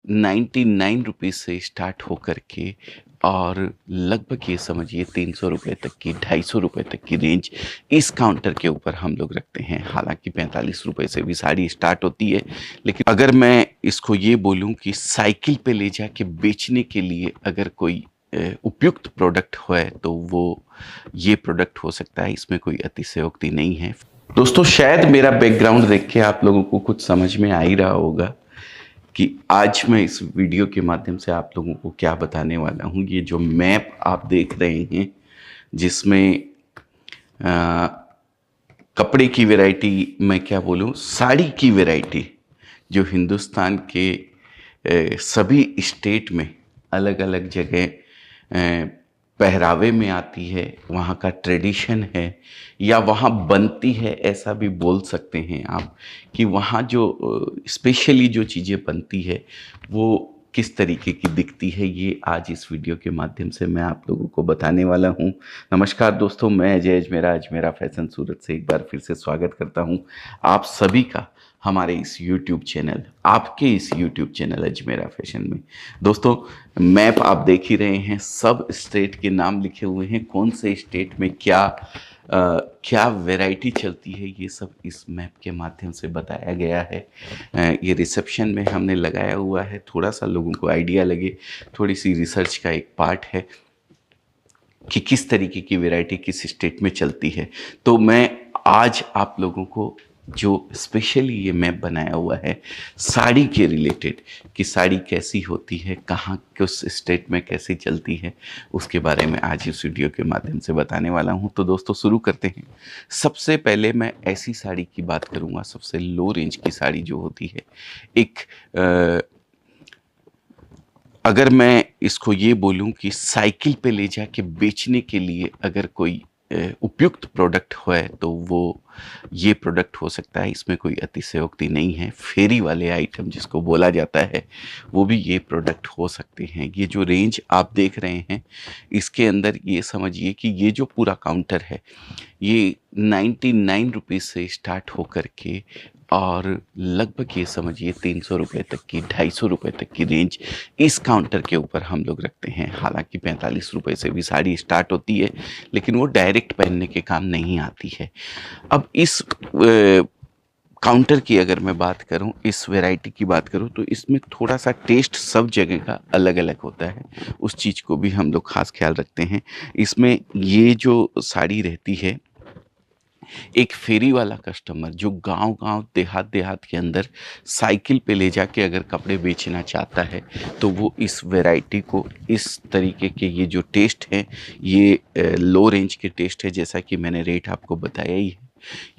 99 rupees से start होकर के और लगभग ये समझिए 300 रुपये तक की, 250 रुपये तक की रेंज इस काउंटर के ऊपर हम लोग रखते हैं। हालांकि 45 रुपये से भी साड़ी स्टार्ट होती है, लेकिन अगर मैं इसको ये बोलूं कि साइकिल पे ले जाके बेचने के लिए अगर कोई उपयुक्त प्रोडक्ट है तो वो ये प्रोडक्ट हो सकता है। इसमें कोई अतिशयोक्ति नहीं है। दोस्तों, शायद मेरा बैकग्राउंड देख के आप लोगों को कुछ समझ में आ ही रहा होगा कि आज मैं इस वीडियो के माध्यम से आप लोगों को क्या बताने वाला हूँ। ये जो मैप आप देख रहे हैं, जिसमें कपड़े की वैरायटी, मैं क्या बोलूँ, साड़ी की वैरायटी, जो हिंदुस्तान के सभी स्टेट में अलग अलग जगह पहरावे में आती है, वहाँ का ट्रेडिशन है या वहाँ बनती है, ऐसा भी बोल सकते हैं आप कि वहाँ जो स्पेशली जो चीज़ें बनती है वो किस तरीके की दिखती है। ये आज इस वीडियो के माध्यम से मैं आप लोगों को बताने वाला हूँ। नमस्कार दोस्तों, मैं अजय अजमेरा फैशन सूरत से एक बार फिर से स्वागत करता हूँ आप सभी का हमारे इस YouTube चैनल, आपके इस YouTube चैनल अजमेरा फैशन में। दोस्तों, मैप आप देख ही रहे हैं, सब स्टेट के नाम लिखे हुए हैं, कौन से स्टेट में क्या वैरायटी चलती है, ये सब इस मैप के माध्यम से बताया गया है। ये रिसेप्शन में हमने लगाया हुआ है, थोड़ा सा लोगों को आइडिया लगे, थोड़ी सी रिसर्च का एक पार्ट है कि किस तरीके की वैरायटी किस स्टेट में चलती है। तो मैं आज आप लोगों को जो स्पेशली ये मैप बनाया हुआ है साड़ी के रिलेटेड, कि साड़ी कैसी होती है, कहाँ किस स्टेट में कैसे चलती है, उसके बारे में आज इस वीडियो के माध्यम से बताने वाला हूँ। तो दोस्तों, शुरू करते हैं। सबसे पहले मैं ऐसी साड़ी की बात करूँगा, सबसे लो रेंज की साड़ी जो होती है। अगर मैं इसको ये बोलूं कि साइकिल पे ले जाके बेचने के लिए अगर कोई उपयुक्त प्रोडक्ट है तो वो ये प्रोडक्ट हो सकता है। इसमें कोई अतिशयोक्ति नहीं है। फेरी वाले आइटम जिसको बोला जाता है, वो भी ये प्रोडक्ट हो सकते हैं। ये जो रेंज आप देख रहे हैं, इसके अंदर ये समझिए कि ये जो पूरा काउंटर है, ये 99 रुपीज़ से स्टार्ट होकर के और लगभग ये समझिए 300 रुपये तक की, 250 रुपये तक की रेंज इस काउंटर के ऊपर हम लोग रखते हैं। हालांकि 45 रुपये से भी साड़ी स्टार्ट होती है, लेकिन वो डायरेक्ट पहनने के काम नहीं आती है। अब इस काउंटर की अगर मैं बात करूं, इस वैरायटी की बात करूं, तो इसमें थोड़ा सा टेस्ट सब जगह का अलग अलग होता है। उस चीज़ को भी हम लोग खास ख्याल रखते हैं। इसमें ये जो साड़ी रहती है, एक फेरी वाला कस्टमर जो गांव-गांव, देहात-देहात के अंदर साइकिल पे ले जाके अगर कपड़े बेचना चाहता है, तो वो इस वैरायटी को, इस तरीके के ये जो टेस्ट है, ये लो रेंज के टेस्ट है। जैसा कि मैंने रेट आपको बताया ही है,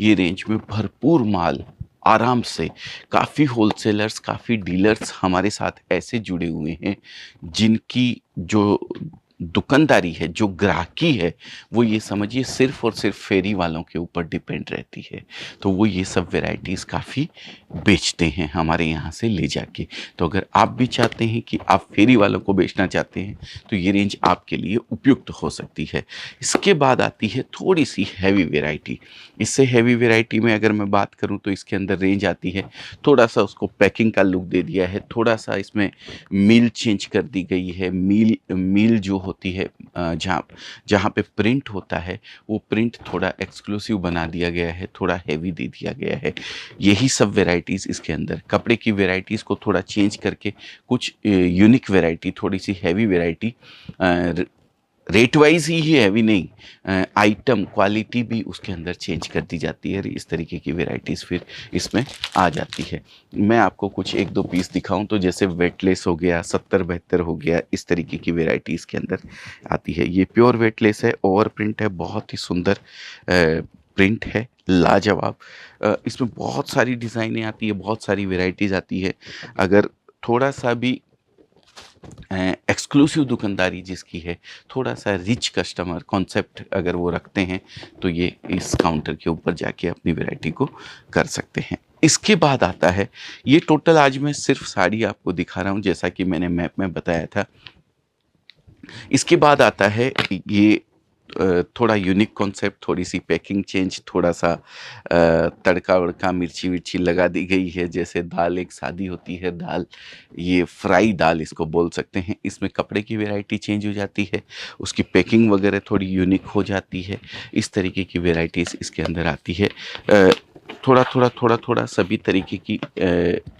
ये रेंज में भरपूर माल आराम से, काफ़ी होलसेलर्स, काफ़ी डीलर्स हमारे साथ ऐसे जुड़े हुए हैं जिनकी जो दुकानदारी है, जो ग्राहकी है, वो ये समझिए सिर्फ़ और सिर्फ फेरी वालों के ऊपर डिपेंड रहती है। तो वो ये सब वैराइटीज़ काफ़ी बेचते हैं हमारे यहाँ से ले जाके। तो अगर आप भी चाहते हैं कि आप फेरी वालों को बेचना चाहते हैं, तो ये रेंज आपके लिए उपयुक्त हो सकती है। इसके बाद आती है थोड़ी सी हैवी वैरायटी। इससे हैवी वैरायटी में अगर मैं बात करूँ, तो इसके अंदर रेंज आती है, थोड़ा सा उसको पैकिंग का लुक दे दिया है, थोड़ा सा इसमें मील चेंज कर दी गई है। मील जो होती है, जहाँ पे प्रिंट होता है, वो प्रिंट थोड़ा एक्सक्लूसिव बना दिया गया है, थोड़ा हैवी दे दिया गया है। यही सब वैराइटीज़ इसके अंदर, कपड़े की वैराइटीज़ को थोड़ा चेंज करके कुछ यूनिक वैरायटी, थोड़ी सी हैवी वैरायटी, रेट वाइज ही हैवी नहीं, आइटम क्वालिटी भी उसके अंदर चेंज कर दी जाती है। इस तरीके की वैराइटीज़ फिर इसमें आ जाती है। मैं आपको कुछ एक दो पीस दिखाऊं, तो जैसे वेटलेस हो गया, 70-72 हो गया, इस तरीके की वैरायटी इसके अंदर आती है। ये प्योर वेटलेस है, ओवर प्रिंट है, बहुत ही सुंदर प्रिंट है, लाजवाब। इसमें बहुत सारी डिज़ाइनें आती है, बहुत सारी वैराइटीज़ आती है। अगर थोड़ा सा भी एक्सक्लूसिव दुकानदारी जिसकी है, थोड़ा सा रिच कस्टमर कॉन्सेप्ट अगर वो रखते हैं, तो ये इस काउंटर के ऊपर जाके अपनी वैरायटी को कर सकते हैं। इसके बाद आता है, ये टोटल आज मैं सिर्फ साड़ी आपको दिखा रहा हूँ, जैसा कि मैंने मैप में बताया था। इसके बाद आता है ये थोड़ा यूनिक कॉन्सेप्ट, थोड़ी सी पैकिंग चेंज, थोड़ा सा तड़का वड़का मिर्ची विर्ची लगा दी गई है। जैसे दाल एक सादी होती है दाल, ये फ्राई दाल इसको बोल सकते हैं। इसमें कपड़े की वैरायटी चेंज हो जाती है, उसकी पैकिंग वगैरह थोड़ी यूनिक हो जाती है। इस तरीके की वैरायटीज़ इसके अंदर आती है। थोड़ा सभी तरीके की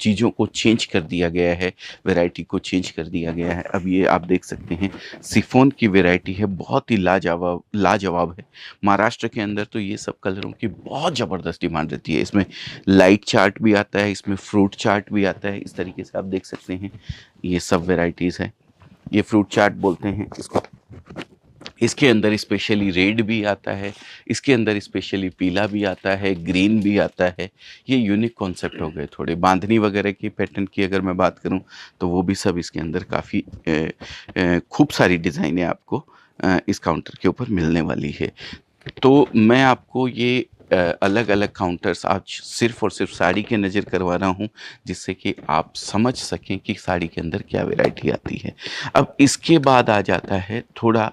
चीज़ों को चेंज कर दिया गया है, वैरायटी को चेंज कर दिया गया है। अब ये आप देख सकते हैं शिफॉन की वैरायटी है, बहुत ही लाजवाब लाजवाब है। महाराष्ट्र के अंदर तो ये सब कलरों की बहुत ज़बरदस्त डिमांड रहती है। इसमें लाइट चार्ट भी आता है, इसमें फ्रूट चार्ट भी आता है। इस तरीके से आप देख सकते हैं ये सब वैरायटीज़ है। ये फ्रूट चार्ट बोलते हैं इसको। इसके अंदर स्पेशली रेड भी आता है, इसके अंदर स्पेशली पीला भी आता है, ग्रीन भी आता है। ये यूनिक कॉन्सेप्ट हो गए। थोड़े बांधनी वगैरह की पैटर्न की अगर मैं बात करूं तो वो भी सब इसके अंदर काफ़ी खूब सारी डिज़ाइनें आपको इस काउंटर के ऊपर मिलने वाली है। तो मैं आपको ये अलग अलग काउंटर्स आज सिर्फ़ और सिर्फ साड़ी के नज़र करवा रहा हूँ, जिससे कि आप समझ सकें कि साड़ी के अंदर क्या वैरायटी आती है। अब इसके बाद आ जाता है थोड़ा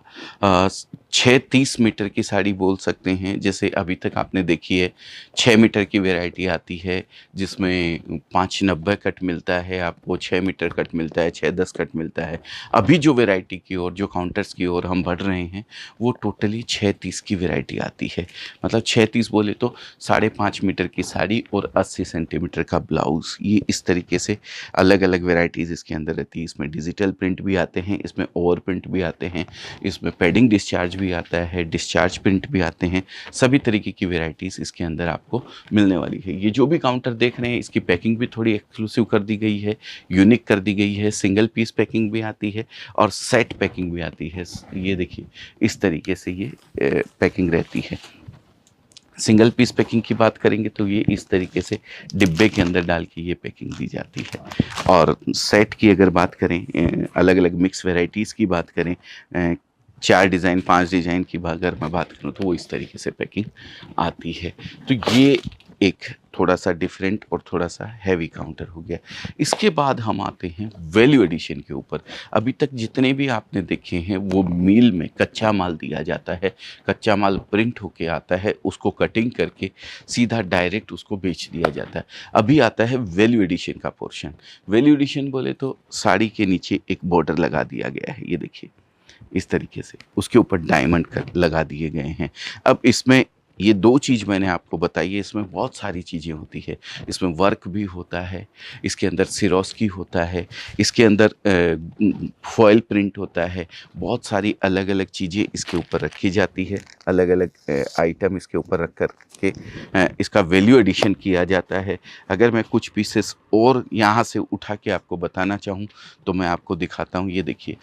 6-30 मीटर की साड़ी बोल सकते हैं। जैसे अभी तक आपने देखी है 6 मीटर की वैरायटी आती है, जिसमें 590 कट मिलता है आपको, 6 मीटर कट मिलता है, 610 कट मिलता है। अभी जो वैरायटी की ओर, जो काउंटर्स की ओर हम बढ़ रहे हैं, वो टोटली 630 की वैरायटी आती है। मतलब 630 बोले तो 5.5 मीटर की साड़ी और 80 सेंटीमीटर का ब्लाउज़। ये इस तरीके से अलग अलग वैरायटीज़ इसके अंदर रहती है। इसमें डिजिटल प्रिंट भी आते हैं, इसमें ओवर प्रिंट भी आते हैं, इसमें पैडिंग डिस्चार्ज भी आता है, डिस्चार्ज प्रिंट भी आते हैं। सभी तरीके की वैरायटीज़ इसके अंदर आपको मिलने वाली है। ये जो भी काउंटर देख रहे हैं, इसकी पैकिंग भी थोड़ी एक्सक्लूसिव कर दी गई है, यूनिक कर दी गई है। सिंगल पीस पैकिंग भी आती है और सेट पैकिंग भी आती है। ये देखिए इस तरीके से ये पैकिंग रहती है। सिंगल पीस पैकिंग की बात करेंगे तो ये इस तरीके से डिब्बे के अंदर डाल के ये पैकिंग दी जाती है। और सेट की अगर बात करें, अलग अलग मिक्स वैरायटीज़ की बात करें, 4 डिज़ाइन 5 डिज़ाइन की अगर मैं बात करूँ तो वो इस तरीके से पैकिंग आती है। तो ये एक थोड़ा सा डिफरेंट और थोड़ा सा हैवी काउंटर हो गया। इसके बाद हम आते हैं वैल्यू एडिशन के ऊपर। अभी तक जितने भी आपने देखे हैं वो मिल में कच्चा माल दिया जाता है, कच्चा माल प्रिंट होके आता है, उसको कटिंग करके सीधा डायरेक्ट उसको बेच दिया जाता है। अभी आता है वैल्यू एडिशन का पोर्शन। वैल्यू एडिशन बोले तो साड़ी के नीचे एक बॉर्डर लगा दिया गया है, ये देखिए इस तरीके से, उसके ऊपर डायमंड कट लगा दिए गए हैं। अब इसमें ये 2 चीज़ मैंने आपको बताई है, इसमें बहुत सारी चीज़ें होती है। इसमें वर्क भी होता है, इसके अंदर सिरोस्की होता है, इसके अंदर फॉयल प्रिंट होता है। बहुत सारी अलग अलग चीज़ें इसके ऊपर रखी जाती है, अलग अलग आइटम इसके ऊपर रख कर के इसका वैल्यू एडिशन किया जाता है। अगर मैं कुछ पीसेस और यहाँ से उठा के आपको बताना चाहूँ तो मैं आपको दिखाता हूँ। ये देखिए,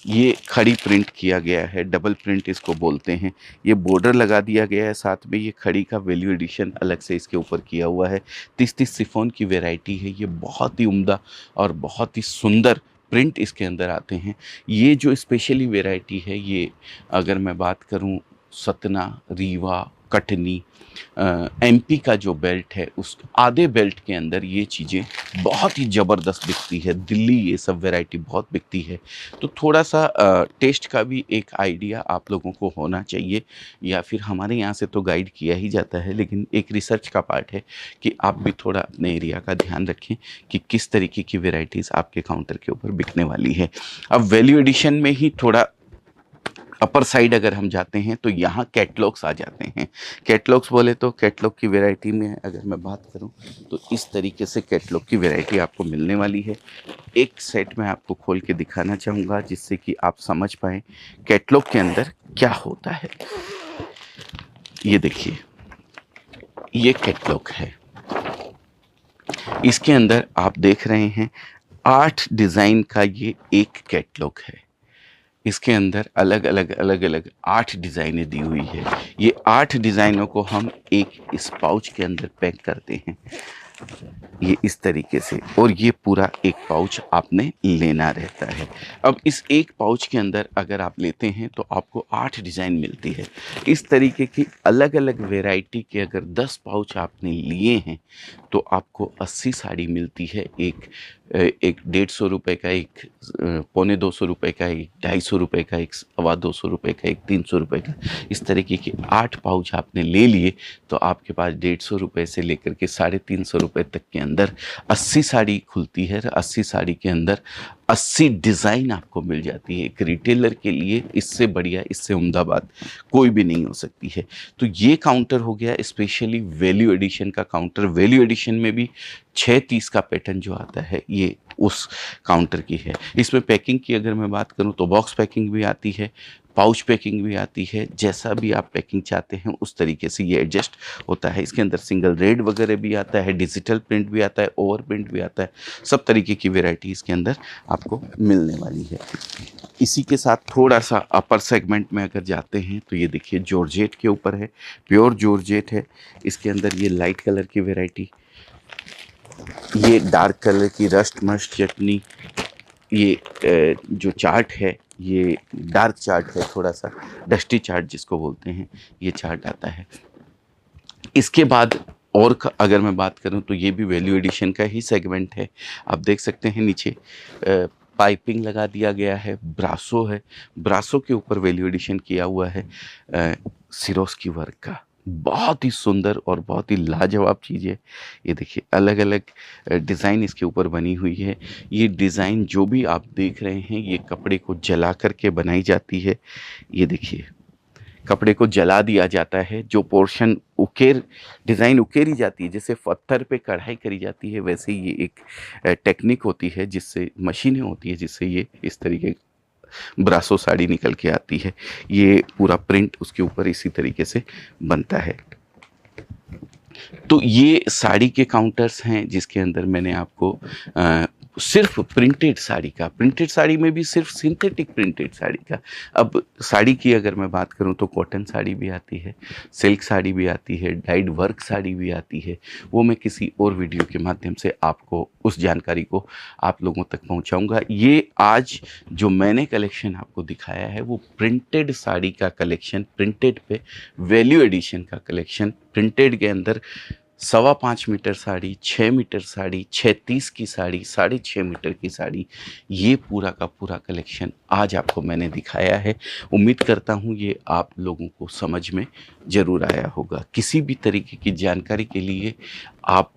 ये खड़ी प्रिंट किया गया है, डबल प्रिंट इसको बोलते हैं। ये बॉर्डर लगा दिया गया है, साथ में ये खड़ी का वैल्यू एडिशन अलग से इसके ऊपर किया हुआ है। 30-30 शिफॉन की वैरायटी है, ये बहुत ही उम्दा और बहुत ही सुंदर प्रिंट इसके अंदर आते हैं। ये जो स्पेशली वैरायटी है, ये अगर मैं बात करूं सतना, रीवा, कटनी, एमपी का जो बेल्ट है उस आधे बेल्ट के अंदर ये चीज़ें बहुत ही ज़बरदस्त बिकती है। दिल्ली ये सब वैरायटी बहुत बिकती है। तो थोड़ा सा टेस्ट का भी एक आइडिया आप लोगों को होना चाहिए, या फिर हमारे यहाँ से तो गाइड किया ही जाता है, लेकिन एक रिसर्च का पार्ट है कि आप भी थोड़ा अपने एरिया का ध्यान रखें कि किस तरीके की वैरायटीज़ आपके काउंटर के ऊपर बिकने वाली है। अब वैल्यू एडिशन में ही थोड़ा अपर साइड अगर हम जाते हैं तो यहाँ कैटलॉग्स आ जाते हैं। कैटलॉग्स बोले तो कैटलॉग की वैरायटी में अगर मैं बात करूँ तो इस तरीके से कैटलॉग की वैरायटी आपको मिलने वाली है। एक सेट मैं आपको खोल के दिखाना चाहूँगा जिससे कि आप समझ पाएँ कैटलॉग के अंदर क्या होता है। ये देखिए, ये कैटलॉग है। इसके अंदर आप देख रहे हैं 8 डिज़ाइन का ये एक कैटलॉग है। इसके अंदर अलग अलग 8 डिज़ाइनें दी हुई है। ये 8 डिज़ाइनों को हम एक इस पाउच के अंदर पैक करते हैं, ये इस तरीके से, और ये पूरा एक पाउच आपने लेना रहता है। अब इस एक पाउच के अंदर अगर आप लेते हैं तो आपको 8 डिज़ाइन मिलती है। इस तरीके की अलग अलग वैरायटी के अगर 10 पाउच आपने लिए हैं तो आपको 80 साड़ी मिलती है एक एक 150 रुपये का, एक पौने 200 रुपये का, एक 250 रुपये का, एक 225 रुपये का, एक 300 रुपये का, इस तरीके के 8 पाउच आपने ले लिए तो आपके पास 150 रुपये से लेकर के 350 रुपये तक के अंदर 80 साड़ी खुलती है। 80 साड़ी के अंदर 80 डिज़ाइन आपको मिल जाती है। एक रिटेलर के लिए इससे बढ़िया, इससे उम्दा बात कोई भी नहीं हो सकती है। तो ये काउंटर हो गया स्पेशली वैल्यू एडिशन का काउंटर। वैल्यू एडिशन में भी 630 का पैटर्न जो आता है ये उस काउंटर की है। इसमें पैकिंग की अगर मैं बात करूं तो बॉक्स पैकिंग भी आती है, पाउच पैकिंग भी आती है। जैसा भी आप पैकिंग चाहते हैं उस तरीके से ये एडजस्ट होता है। इसके अंदर सिंगल रेड वगैरह भी आता है, डिजिटल प्रिंट भी आता है, ओवर प्रिंट भी आता है। सब तरीके की वेराइटी इसके अंदर आपको मिलने वाली है। इसी के साथ थोड़ा सा अपर सेगमेंट में अगर जाते हैं तो ये देखिए जॉर्जेट के ऊपर है, प्योर जॉर्जेट है। इसके अंदर ये लाइट कलर की वेराइटी, ये डार्क कलर की रस्ट मस्ट चटनी, ये जो चार्ट है ये डार्क चार्ट है, थोड़ा सा डस्टी चार्ट जिसको बोलते हैं, ये चार्ट आता है। इसके बाद और अगर मैं बात करूं तो ये भी वैल्यू एडिशन का ही सेगमेंट है। आप देख सकते हैं नीचे पाइपिंग लगा दिया गया है, ब्रासो है, ब्रासो के ऊपर वैल्यू एडिशन किया हुआ है सिरोस्की वर्क का। बहुत ही सुंदर और बहुत ही लाजवाब चीज़ है। ये देखिए अलग अलग डिज़ाइन इसके ऊपर बनी हुई है। ये डिज़ाइन जो भी आप देख रहे हैं ये कपड़े को जला करके बनाई जाती है। ये देखिए कपड़े को जला दिया जाता है, जो पोर्शन डिज़ाइन उकेरी जाती है, जैसे पत्थर पे कढ़ाई करी जाती है वैसे ही ये एक टेक्निक होती है, जिससे मशीनें होती है जिससे ये इस तरीके ब्रासो साड़ी निकल के आती है। ये पूरा प्रिंट उसके ऊपर इसी तरीके से बनता है। तो ये साड़ी के काउंटर्स हैं जिसके अंदर मैंने आपको सिर्फ प्रिंटेड साड़ी का, प्रिंटेड साड़ी में भी सिर्फ सिंथेटिक प्रिंटेड साड़ी का। अब साड़ी की अगर मैं बात करूं तो कॉटन साड़ी भी आती है, सिल्क साड़ी भी आती है, डाइड वर्क साड़ी भी आती है। वो मैं किसी और वीडियो के माध्यम से आपको उस जानकारी को आप लोगों तक पहुंचाऊंगा। ये आज जो मैंने कलेक्शन आपको दिखाया है वो प्रिंटेड साड़ी का कलेक्शन, प्रिंटेड पे वैल्यू एडिशन का कलेक्शन। प्रिंटेड के अंदर 5.25 मीटर साड़ी, 6 मीटर साड़ी, 630 की साड़ी, 6.5 मीटर की साड़ी, ये पूरा का पूरा कलेक्शन आज आपको मैंने दिखाया है। उम्मीद करता हूँ ये आप लोगों को समझ में ज़रूर आया होगा। किसी भी तरीके की जानकारी के लिए आप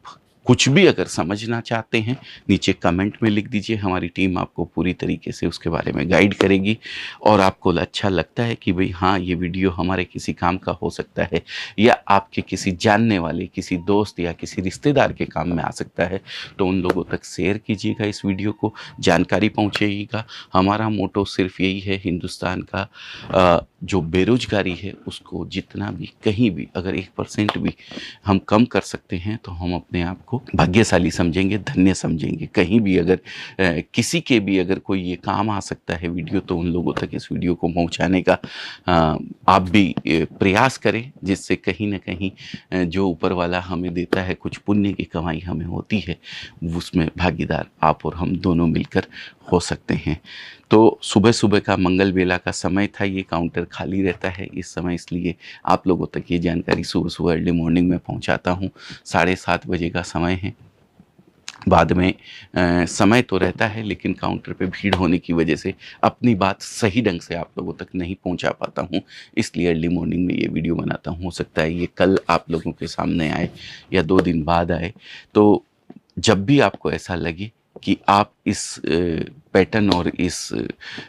कुछ भी अगर समझना चाहते हैं नीचे कमेंट में लिख दीजिए, हमारी टीम आपको पूरी तरीके से उसके बारे में गाइड करेगी। और आपको अच्छा लगता है कि भाई हाँ ये वीडियो हमारे किसी काम का हो सकता है या आपके किसी जानने वाले, किसी दोस्त या किसी रिश्तेदार के काम में आ सकता है, तो उन लोगों तक शेयर कीजिएगा, इस वीडियो को जानकारी पहुँचाइएगा। हमारा मोटो सिर्फ यही है, हिंदुस्तान का जो बेरोजगारी है उसको जितना भी कहीं भी अगर 1% भी हम कम कर सकते हैं तो हम अपने आप को भाग्यशाली समझेंगे, धन्य समझेंगे। कहीं भी अगर किसी के भी अगर कोई ये काम आ सकता है वीडियो, तो उन लोगों तक इस वीडियो को पहुंचाने का आप भी प्रयास करें, जिससे कहीं ना कहीं जो ऊपर वाला हमें देता है कुछ पुण्य की कमाई हमें होती है, उसमें भागीदार आप और हम दोनों मिलकर हो सकते हैं। तो सुबह सुबह का मंगल बेला का समय था, ये काउंटर खाली रहता है इस समय, इसलिए आप लोगों तक ये जानकारी सुबह सुबह अर्ली मॉर्निंग में पहुंचाता हूं। 7:30 बजे का समय है। बाद में समय तो रहता है लेकिन काउंटर पे भीड़ होने की वजह से अपनी बात सही ढंग से आप लोगों तक नहीं पहुंचा पाता हूं, इसलिए अर्ली मॉर्निंग में ये वीडियो बनाता हूं। हो सकता है ये कल आप लोगों के सामने आए या 2 दिन बाद आए। तो जब भी आपको ऐसा लगे कि आप इस पैटर्न और इस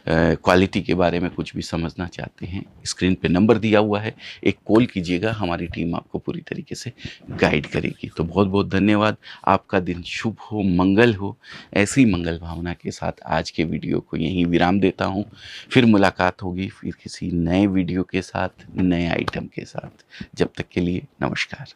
क्वालिटी के बारे में कुछ भी समझना चाहते हैं, स्क्रीन पे नंबर दिया हुआ है, एक कॉल कीजिएगा, हमारी टीम आपको पूरी तरीके से गाइड करेगी। तो बहुत बहुत धन्यवाद। आपका दिन शुभ हो, मंगल हो। ऐसी मंगल भावना के साथ आज के वीडियो को यहीं विराम देता हूं। फिर मुलाकात होगी, फिर किसी नए वीडियो के साथ, नए आइटम के साथ। जब तक के लिए नमस्कार।